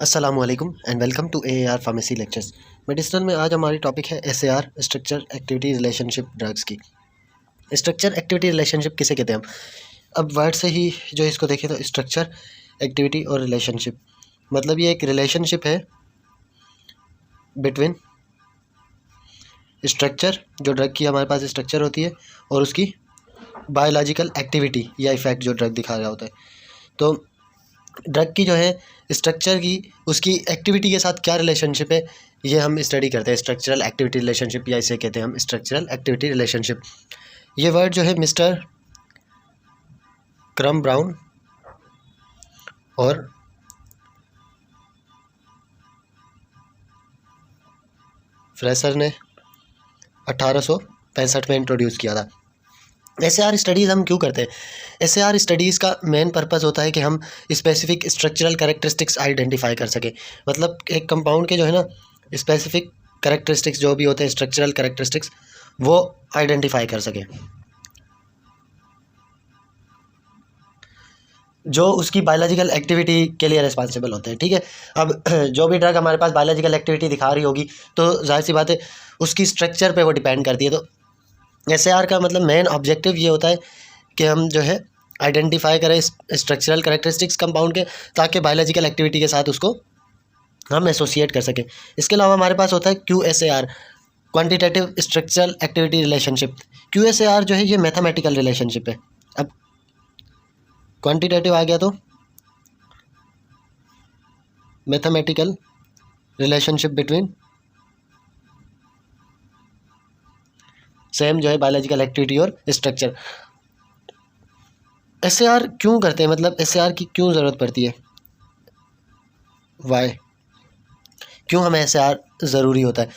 अस्सलामुअलैकुम and welcome to AAR pharmacy lectures. Medicine में आज हमारी टॉपिक है SAR structure activity relationship drugs की। स्ट्रक्चर एक्टिविटी रिलेशनशिप किसे कहते हैं हम? अब वर्ड से ही जो इसको देखें तो स्ट्रक्चर एक्टिविटी और रिलेशनशिप मतलब ये एक रिलेशनशिप है बिटवीन स्ट्रक्चर, जो ड्रग की हमारे पास स्ट्रक्चर होती है, और उसकी बायोलॉजिकल एक्टिविटी या इफ़ेक्ट जो ड्रग दिखा रहा होता है। तो ड्रग की जो है स्ट्रक्चर की उसकी एक्टिविटी के साथ क्या रिलेशनशिप है, ये हम स्टडी करते हैं। स्ट्रक्चरल एक्टिविटी रिलेशनशिप या इसे कहते हैं हम स्ट्रक्चरल एक्टिविटी रिलेशनशिप। ये वर्ड जो है मिस्टर क्रम ब्राउन और फ्रेसर ने 1865 में इंट्रोड्यूस किया था। SAR स्टडीज़ हम क्यों करते हैं? SAR स्टडीज़ का मेन पर्पस होता है कि हम स्पेसिफिक स्ट्रक्चरल कैरेक्टरिस्टिक्स आइडेंटिफाई कर सकें। मतलब एक कंपाउंड के जो है ना स्पेसिफिक कैरेक्टरिस्टिक्स जो भी होते हैं, स्ट्रक्चरल कैरेक्टरिस्टिक्स, वो आइडेंटिफाई कर सकें जो उसकी बायोलॉजिकल एक्टिविटी के लिए रिस्पॉन्सिबल होते हैं। ठीक है, अब जो भी ड्रग हमारे पास बायोलॉजिकल एक्टिविटी दिखा रही होगी तो जाहिर सी बात है उसकी स्ट्रक्चर पे वो डिपेंड करती है। तो SAR का मतलब मेन ऑब्जेक्टिव ये होता है कि हम जो है आइडेंटिफाई करें स्ट्रक्चरल कैरेक्टरिस्टिक्स कंपाउंड के, ताकि बायोलॉजिकल एक्टिविटी के साथ उसको हम एसोसिएट कर सकें। इसके अलावा हमारे पास होता है QSAR, quantitative structural activity relationship. QSAR जो है ये मैथमेटिकल रिलेशनशिप है। अब क्वांटिटेटिव आ गया तो मैथमेटिकल रिलेशनशिप बिटवीन सेम जो है बायोलॉजिकल एक्टिविटी और स्ट्रक्चर। SAR क्यों करते हैं, मतलब SAR की क्यों ज़रूरत पड़ती है, वाई, क्यों हमें SAR ज़रूरी होता है?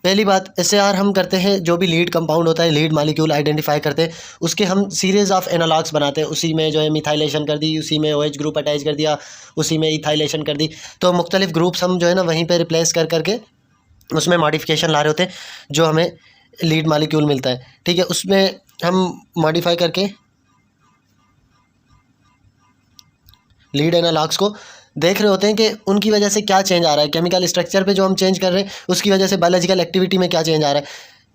पहली बात, SAR हम करते हैं जो भी लीड कंपाउंड होता है, लीड मालिक्यूल आइडेंटिफाई करते हैं, उसके हम सीरीज़ ऑफ एनालॉग्स बनाते हैं। उसी में जो है मिथाइलेशन कर दी, उसी में OH ग्रुप अटैच कर दिया, उसी में इथाइलेशन कर दी। तो मुख्तलिफ ग्रुप्स हम जो है ना वहीं पे रिप्लेस कर करके उसमें मॉडिफिकेशन ला रहे होते हैं, जो हमें लीड मालिक्यूल मिलता है। ठीक है, उसमें हम मॉडिफाई करके लीड एनालॉग्स को देख रहे होते हैं कि उनकी वजह से क्या चेंज आ रहा है, केमिकल स्ट्रक्चर पे जो हम चेंज कर रहे हैं उसकी वजह से बायोलॉजिकल एक्टिविटी में क्या चेंज आ रहा है।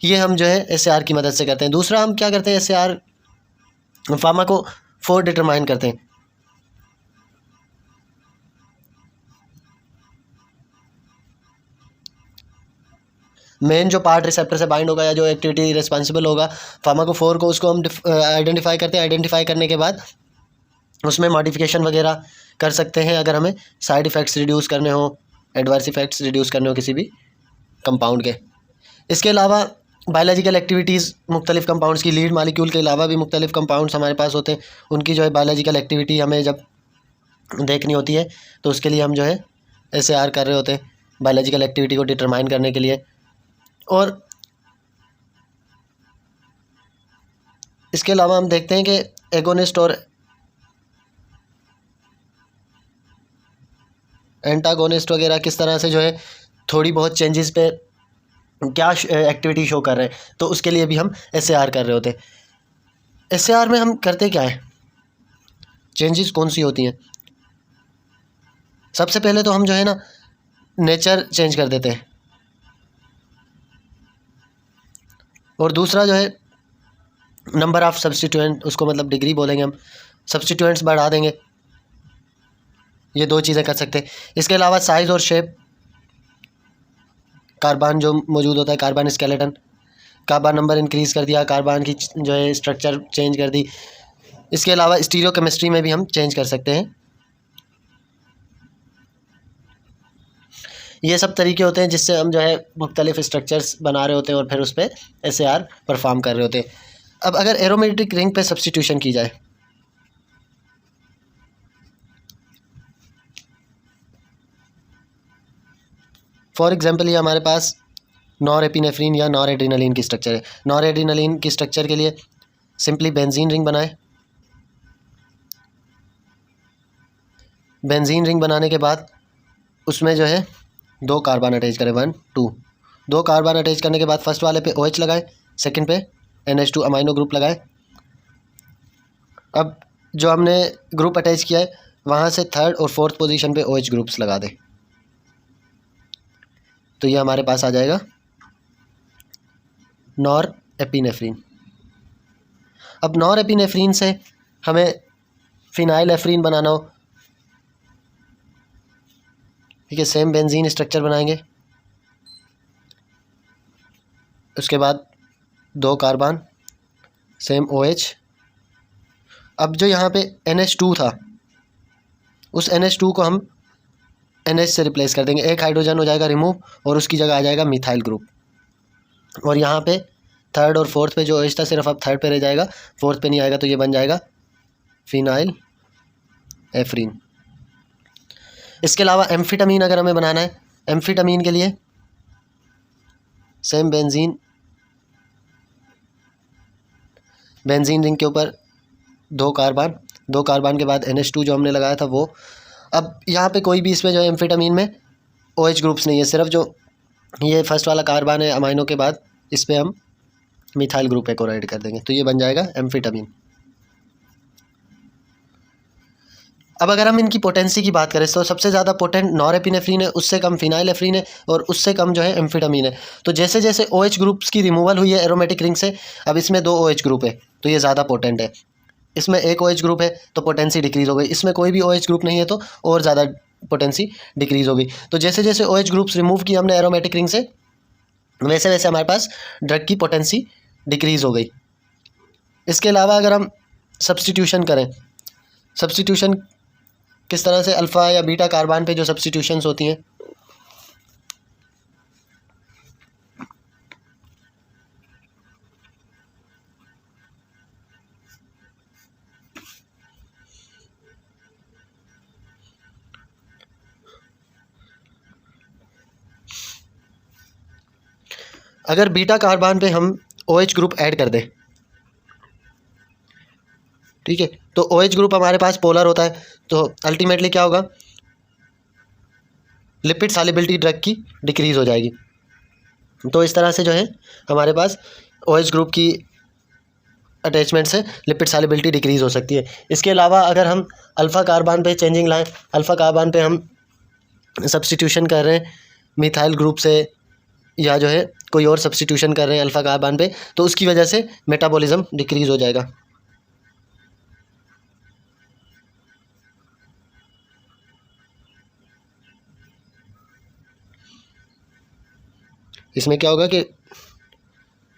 ये हम जो है SAR की मदद से करते हैं। दूसरा हम क्या करते हैं, SAR फार्माकोफोर डिटरमाइन करते हैं। मेन जो पार्ट रिसेप्टर से बाइंड होगा या जो एक्टिविटी रिस्पॉन्सिबल होगा फार्माकोफोर को, उसको हम आइडेंटिफाई करते हैं। आइडेंटिफाई करने के बाद उसमें मॉडिफिकेशन वगैरह कर सकते हैं अगर हमें साइड इफ़ेक्ट्स रिड्यूस करने हो, एडवर्स इफ़ेक्ट्स रिड्यूस करने हो किसी भी कंपाउंड के। इसके अलावा बायोलॉजिकल एक्टिविटीज़ मुख्तलिफ कंपाउंड्स की, लीड मालिक्यूल के अलावा भी मुख्तलिफ कंपाउंड्स हमारे पास होते हैं, उनकी जो है बायोलॉजिकल एक्टिविटी हमें जब देखनी होती है तो उसके लिए हम जो है SAR कर रहे होते हैं बायोलॉजिकल एक्टिविटी को डिटरमाइन करने के लिए। और इसके अलावा हम देखते हैं कि एगोनिस्ट और एंटागोनिस्ट वगैरह किस तरह से जो है थोड़ी बहुत चेंजेस पे क्या एक्टिविटी शो कर रहे हैं, तो उसके लिए भी हम SAR कर रहे होते हैं। SAR में हम करते क्या है, चेंजेस कौन सी होती हैं? सबसे पहले तो हम जो है ना नेचर चेंज कर देते हैं, और दूसरा जो है नंबर ऑफ़ सब्स्टिट्यूएंट, उसको मतलब डिग्री बोलेंगे हम, सब्स्टिट्यूएंट्स बढ़ा देंगे। ये दो चीज़ें कर सकते हैं। इसके अलावा साइज़ और शेप, कार्बन जो मौजूद होता है, carbon skeleton, carbon number increase कर दिया, कार्बन की जो है स्ट्रक्चर चेंज कर दी। इसके अलावा स्टीरियो केमिस्ट्री में भी हम चेंज कर सकते हैं। ये सब तरीके होते हैं जिससे हम जो है मुख्तलिफ स्ट्रक्चर्स बना रहे होते हैं और फिर उस पर SAR परफॉर्म कर रहे होते हैं। अब अगर एरोमेटिक रिंग पे सब्स्टिट्यूशन की जाए, फॉर एग्जांपल ये हमारे पास नॉरएपिनेफ्रिन या नॉरएड्रेनालिन की स्ट्रक्चर है। नॉरएड्रेनालिन की स्ट्रक्चर के लिए सिंपली बेंजीन रिंग बनाए। बेंजीन रिंग बनाने के बाद उसमें जो है दो कार्बन अटैच करें, 1 2। दो कार्बन अटैच करने के बाद फर्स्ट वाले पे OH लगाए, सेकंड पे NH2 अमाइनो ग्रुप लगाए। अब जो हमने ग्रुप अटैच किया है वहाँ से थर्ड और फोर्थ पोजीशन पे OH ग्रुप्स लगा दे, तो ये हमारे पास आ जाएगा नॉरएपिनेफ्रिन। अब नॉरएपिनेफ्रिन से हमें फिनाइल एफ्रीन बनाना हो, ठीक है, सेम बेंजीन स्ट्रक्चर बनाएंगे। उसके बाद 2 कार्बन, सेम OH। अब जो यहाँ पे NH2 था, उस NH2 को हम NH से रिप्लेस कर देंगे, एक हाइड्रोजन हो जाएगा रिमूव और उसकी जगह आ जाएगा मिथाइल ग्रुप। और यहाँ पे थर्ड और फोर्थ पे जो OH था सिर्फ अब थर्ड पे रह जाएगा, फोर्थ पे नहीं आएगा, तो ये बन जाएगा फिनाइल एफ्रीन। इसके अलावा एम्फीटामीन अगर हमें बनाना है, एम्फीटामीन के लिए सेम बेंजीन रिंग के ऊपर 2 कार्बन के बाद NH2 जो हमने लगाया था वो। अब यहाँ पे कोई भी इसमें जो है एम्फीटामीन में OH ग्रुप्स नहीं है, सिर्फ जो ये फर्स्ट वाला कार्बन है अमाइनो के बाद, इस पर हम मिथाइल ग्रुप एक और ऐड कर देंगे, तो ये बन जाएगा एम्फीटामीन। अब अगर हम इनकी पोटेंसी की बात करें तो सबसे ज़्यादा पोटेंट नॉरएपिनेफ्रिन है, उससे कम फिनाइल एफ्रीन है और उससे कम जो है एम्फीटामीन है। तो जैसे जैसे OH ग्रुप्स की रिमूवल हुई है एरोमेटिक रिंग से, अब इसमें 2 OH ग्रुप है, तो ये ज़्यादा पोटेंट है। इसमें 1 OH ग्रुप है तो पोटेंसी डिक्रीज़ हो गई, इसमें कोई भी OH ग्रुप नहीं है तो और ज़्यादा पोटेंसी डिक्रीज़ हो गई। तो जैसे जैसे OH ग्रुप्स रिमूव किए हमने एरोमेटिक रिंग से, वैसे वैसे हमारे पास ड्रग की पोटेंसी डिक्रीज़ हो गई। इसके अलावा अगर हम सब्स्टिट्यूशन करें, सब्स्टिट्यूशन किस तरह से, अल्फ़ा या बीटा कार्बन पे जो सब्स्टिट्यूशंस होती हैं, अगर बीटा कार्बन पे हम OH ग्रुप ऐड कर दें, ठीक है, तो OH ग्रुप हमारे पास पोलर होता है, तो अल्टीमेटली क्या होगा, लिपिड सॉल्युबिलिटी ड्रग की डिक्रीज़ हो जाएगी। तो इस तरह से जो है हमारे पास OH ग्रुप की अटैचमेंट से लिपिड सॉल्युबिलिटी डिक्रीज़ हो सकती है। इसके अलावा अगर हम अल्फ़ा कार्बन पे चेंजिंग लाएँ, अल्फ़ा कार्बन पे हम सब्स्टिट्यूशन कर रहे हैं मिथाइल ग्रुप से, या जो है कोई और सब्स्टिट्यूशन कर रहे हैं अल्फ़ा कार्बन पे, तो उसकी वजह से मेटाबॉलिज्म डिक्रीज़ हो जाएगा। इसमें क्या होगा कि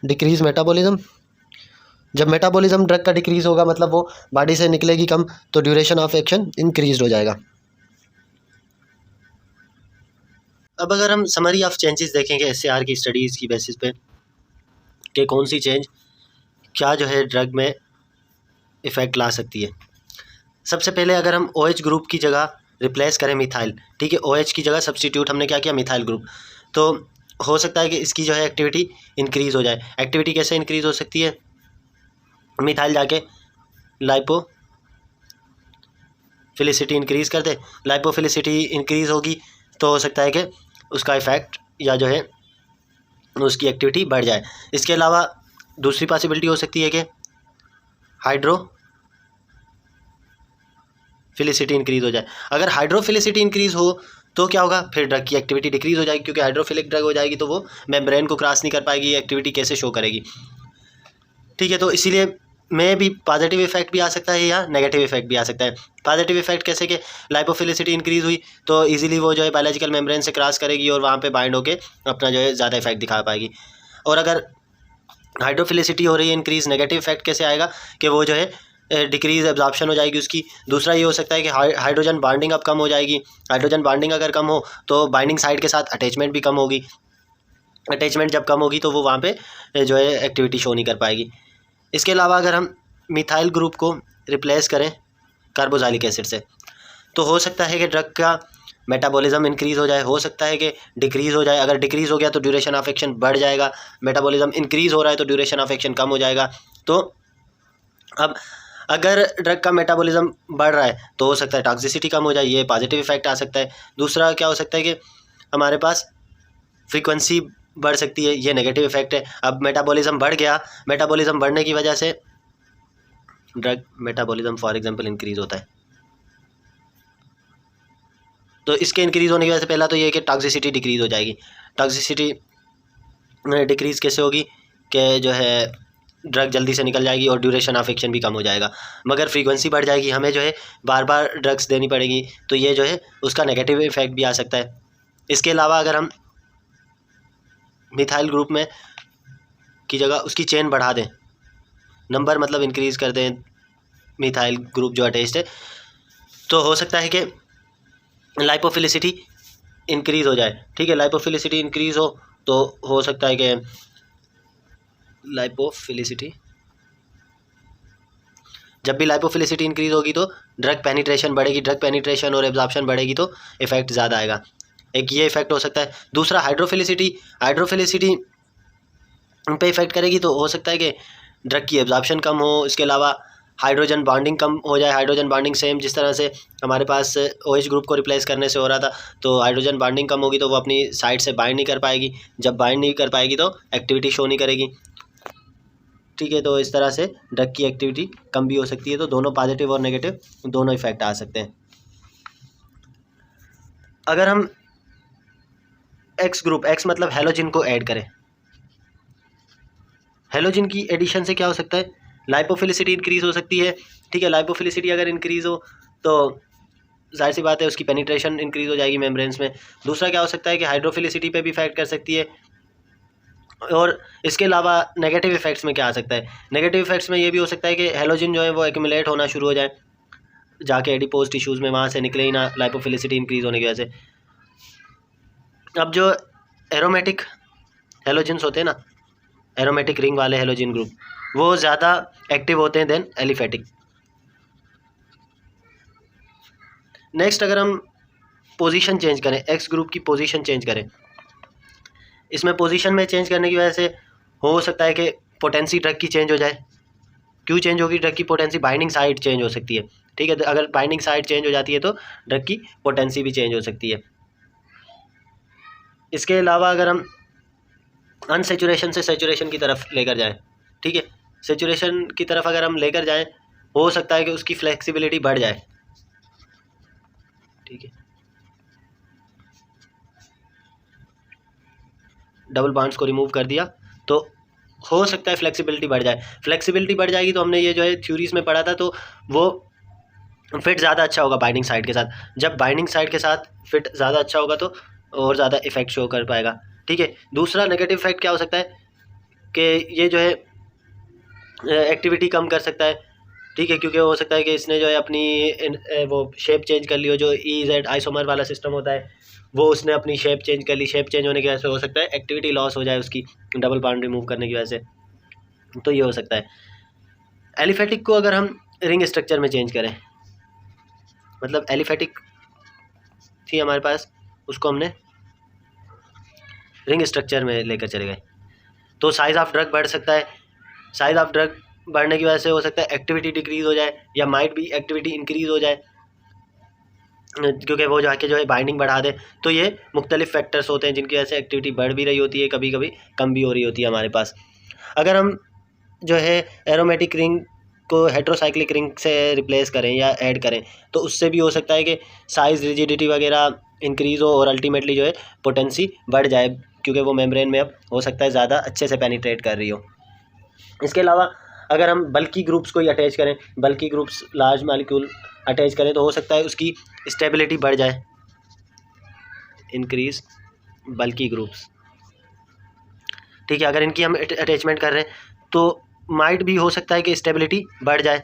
डिक्रीज़ मेटाबॉलिज्म, जब मेटाबॉलिज्म ड्रग का डिक्रीज़ होगा मतलब वो बॉडी से निकलेगी कम, तो ड्यूरेशन ऑफ एक्शन इंक्रीज हो जाएगा। अब अगर हम समरी ऑफ चेंजेस देखेंगे SAR की स्टडीज़ की बेसिस पे कि कौन सी चेंज क्या जो है ड्रग में इफ़ेक्ट ला सकती है। सबसे पहले अगर हम OH ग्रुप की जगह रिप्लेस करें मिथाइल, ठीक है, OH की जगह सब्स्टिट्यूट हमने क्या किया, मिथाइल ग्रुप, तो हो सकता है कि इसकी जो है एक्टिविटी इंक्रीज़ हो जाए। एक्टिविटी कैसे इंक्रीज़ हो सकती है, मिथाइल जाके लाइपोफिलिसिटी इंक्रीज़ कर दे, लाइपोफिलिसिटी इंक्रीज़ होगी तो हो सकता है कि उसका इफ़ेक्ट या जो है उसकी एक्टिविटी बढ़ जाए। इसके अलावा दूसरी पॉसिबिलिटी हो सकती है कि हाइड्रोफिलिसिटी इंक्रीज़ हो जाए। अगर हाइड्रोफिलिसिटी इंक्रीज़ हो तो क्या होगा, फिर ड्रग की एक्टिविटी डिक्रीज़ हो जाएगी, क्योंकि हाइड्रोफिलिक ड्रग हो जाएगी तो वो मेम्ब्रेन को क्रॉस नहीं कर पाएगी, एक्टिविटी कैसे शो करेगी, ठीक है। तो इसीलिए में भी पॉजिटिव इफेक्ट भी आ सकता है या नेगेटिव इफेक्ट भी आ सकता है। पॉजिटिव इफेक्ट कैसे कि लाइपोफिलिसिटी इंक्रीज़ हुई तो इजीली वो जो है बायोलॉजिकल मेम्ब्रेन से क्रॉस करेगी और वहाँ पे बाइंड होके अपना जो है ज़्यादा इफेक्ट दिखा पाएगी। और अगर हाइड्रोफिलिसिटी हो रही है इंक्रीज़, नेगेटिव इफेक्ट कैसे आएगा कि वो जो है डिक्रीज़ एब्जॉर्प्शन हो जाएगी उसकी। दूसरा ये हो सकता है कि हाइड्रोजन बॉन्डिंग अब कम हो जाएगी। हाइड्रोजन बॉन्डिंग अगर कम हो तो बाइंडिंग साइड के साथ अटैचमेंट भी कम होगी। अटैचमेंट जब कम होगी तो वो वहाँ पे जो है एक्टिविटी शो नहीं कर पाएगी। इसके अलावा अगर हम मिथाइल ग्रुप को रिप्लेस करें कार्बोक्सिलिक एसिड से तो हो सकता है कि ड्रग का मेटाबॉलिज्म इंक्रीज़ हो जाए, हो सकता है कि डिक्रीज़ हो जाए। अगर डिक्रीज़ हो गया तो ड्यूरेशन ऑफ एक्शन बढ़ जाएगा, मेटाबॉलिज्म इंक्रीज़ हो रहा है तो ड्यूरेशन ऑफ एक्शन कम हो जाएगा। तो अब अगर ड्रग का मेटाबॉलिज्म बढ़ रहा है तो हो सकता है टॉक्सिसिटी कम हो जाए, ये पॉजिटिव इफेक्ट आ सकता है। दूसरा क्या हो सकता है कि हमारे पास फ्रीक्वेंसी बढ़ सकती है, ये नेगेटिव इफेक्ट है। अब मेटाबॉलिज्म बढ़ गया, मेटाबॉलिज्म बढ़ने की वजह से drug metabolism for example increase होता है। तो इसके इंक्रीज़ होने की वजह से पहला तो ये है कि टॉक्सिसिटी डिक्रीज़ हो जाएगी। टॉक्सिसिटी डिक्रीज़ कैसे होगी कि जो है ड्रग जल्दी से निकल जाएगी और ड्यूरेशन ऑफ एक्शन भी कम हो जाएगा, मगर फ्रीक्वेंसी बढ़ जाएगी, हमें जो है बार बार ड्रग्स देनी पड़ेगी, तो ये जो है उसका नेगेटिव इफेक्ट भी आ सकता है। इसके अलावा अगर हम मिथाइल ग्रुप में की जगह उसकी चेन बढ़ा दें, नंबर मतलब इंक्रीज़ कर दें मिथाइल ग्रुप जो अटैच्ड है, तो हो सकता है कि लाइपोफिलिसिटी इंक्रीज़ हो जाए। ठीक है, लाइपोफिलिसिटी इंक्रीज़ हो तो हो सकता है कि लाइपोफिलिसिटी, जब भी लाइपोफिलिसिटी इंक्रीज़ होगी तो ड्रग पेनिट्रेशन बढ़ेगी, ड्रग पेनिट्रेशन और एब्जॉर्प्शन बढ़ेगी तो इफेक्ट ज़्यादा आएगा। एक ये इफेक्ट हो सकता है। दूसरा हाइड्रोफिलिसिटी पे इफेक्ट करेगी तो हो सकता है कि ड्रग की एब्जॉर्प्शन कम हो। इसके अलावा हाइड्रोजन बॉन्डिंग कम हो जाए। हाइड्रोजन बॉन्डिंग सेम जिस तरह से हमारे पास OH ग्रुप को रिप्लेस करने से हो रहा था, तो हाइड्रोजन बॉन्डिंग कम होगी तो वो अपनी साइड से बाइंड नहीं कर पाएगी। जब बाइंड नहीं कर पाएगी तो एक्टिविटी शो नहीं करेगी। ठीक है, तो इस तरह से ड्रग की एक्टिविटी कम भी हो सकती है। तो दोनों पॉजिटिव और नेगेटिव दोनों इफेक्ट आ सकते हैं। अगर हम एक्स ग्रुप, एक्स मतलब हेलोजिन को ऐड करें, हेलोजिन की एडिशन से क्या हो सकता है, लाइपोफिलिसिटी इंक्रीज़ हो सकती है। ठीक है, लाइपोफिलिसिटी अगर इंक्रीज़ हो तो जाहिर सी बात है उसकी पेनिट्रेशन इंक्रीज़ हो जाएगी मेम्ब्रेन्स में। दूसरा क्या हो सकता है कि हाइड्रोफिलिसिटी पे भी इफेक्ट कर सकती है। और इसके अलावा नेगेटिव इफेक्ट्स में क्या आ सकता है, नेगेटिव इफेक्ट्स में ये भी हो सकता है कि हेलोजिन जो है वो एक्यूमुलेट होना शुरू हो जाए जाके एडिपोज टिश्यूज़ में, वहाँ से निकले ही ना लाइपोफिलिसिटी इंक्रीज़ होने की वजह से। अब जो एरोमेटिक हेलोजिन्स होते हैं ना, एरोमेटिक रिंग वाले हेलोजिन ग्रुप, वो ज़्यादा एक्टिव होते हैं देन एलिफेटिक। नेक्स्ट, अगर हम पोजीशन चेंज करें, एक्स ग्रुप की पोजीशन चेंज करें, इसमें पोजीशन में चेंज करने की वजह से हो सकता है कि पोटेंसी ड्रग की चेंज हो जाए। क्यों चेंज होगी ड्रग की पोटेंसी, बाइंडिंग साइट चेंज हो सकती है। ठीक है, तो अगर बाइंडिंग साइट चेंज हो जाती है तो ड्रग की पोटेंसी भी चेंज हो सकती है। इसके अलावा अगर हम अनसेचुरेशन से सेचुरेशन की तरफ लेकर जाएं, ठीक है, सेचुरेशन की तरफ अगर हम लेकर जाएं, हो सकता है कि उसकी फ्लेक्सिबिलिटी बढ़ जाए। ठीक है, डबल बॉन्ड्स को रिमूव कर दिया तो हो सकता है फ्लेक्सिबिलिटी बढ़ जाए। फ्लेक्सिबिलिटी बढ़ जाएगी तो हमने ये जो है थ्योरीज में पढ़ा था, तो वो फिट ज़्यादा अच्छा होगा बाइंडिंग साइड के साथ। जब बाइंडिंग साइड के साथ फिट ज़्यादा अच्छा होगा तो और ज़्यादा इफेक्ट शो कर पाएगा। ठीक है, दूसरा नेगेटिव इफेक्ट क्या हो सकता है कि ये जो है एक्टिविटी कम कर सकता है। ठीक है, क्योंकि हो सकता है कि इसने जो है अपनी वो शेप चेंज कर ली हो, जो EZ आइसोमर वाला सिस्टम होता है वो उसने अपनी शेप चेंज कर ली। शेप चेंज होने की वजह से हो सकता है एक्टिविटी लॉस हो जाए उसकी, डबल बॉन्ड रिमूव करने की वजह से, तो ये हो सकता है। एलिफेटिक को अगर हम रिंग स्ट्रक्चर में चेंज करें, मतलब एलिफेटिक थी हमारे पास, उसको हमने रिंग स्ट्रक्चर में लेकर चले गए, तो साइज़ ऑफ ड्रग बढ़ सकता है। साइज़ ऑफ ड्रग बढ़ने की वजह से हो सकता है एक्टिविटी डिक्रीज़ हो जाए, या माइट भी एक्टिविटी इंक्रीज़ हो जाए, क्योंकि वो जाके जो है बाइंडिंग बढ़ा दे। तो ये मुख्तलिफ फैक्टर्स होते हैं जिनकी वजह से एक्टिविटी बढ़ भी रही होती है, कभी कभी कम भी हो रही होती है हमारे पास। अगर हम जो है एरोमेटिक रिंग को हेट्रोसाइक्लिक रिंग से रिप्लेस करें या ऐड करें, तो उससे भी हो सकता है कि साइज़, रिजिडिटी वगैरह इंक्रीज़ हो और अल्टीमेटली जो है पोटेंसी बढ़ जाए, क्योंकि वो मेम्ब्रेन में अब हो सकता है ज़्यादा अच्छे से पेनिट्रेट कर रही हो। इसके अलावा अगर हम बल्की ग्रुप्स को ही अटैच करें, बल्की ग्रुप्स लार्ज मालिक्यूल अटैच करें, तो हो सकता है उसकी स्टेबिलिटी बढ़ जाए, इंक्रीज बल्की ग्रुप्स। ठीक है, अगर इनकी हम अटैचमेंट कर रहे हैं तो माइट भी हो सकता है कि स्टेबिलिटी बढ़ जाए।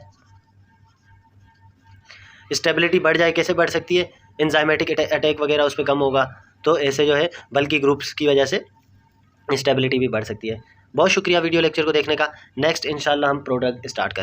स्टेबिलिटी बढ़ जाए कैसे बढ़ सकती है, एंजाइमेटिक अटैक वगैरह उस पर कम होगा, तो ऐसे जो है बल्की ग्रुप्स की वजह से स्टेबिलिटी भी बढ़ सकती है। बहुत शुक्रिया वीडियो लेक्चर को देखने का। नेक्स्ट इंशाल्लाह हम प्रोडक्ट स्टार्ट करेंगे।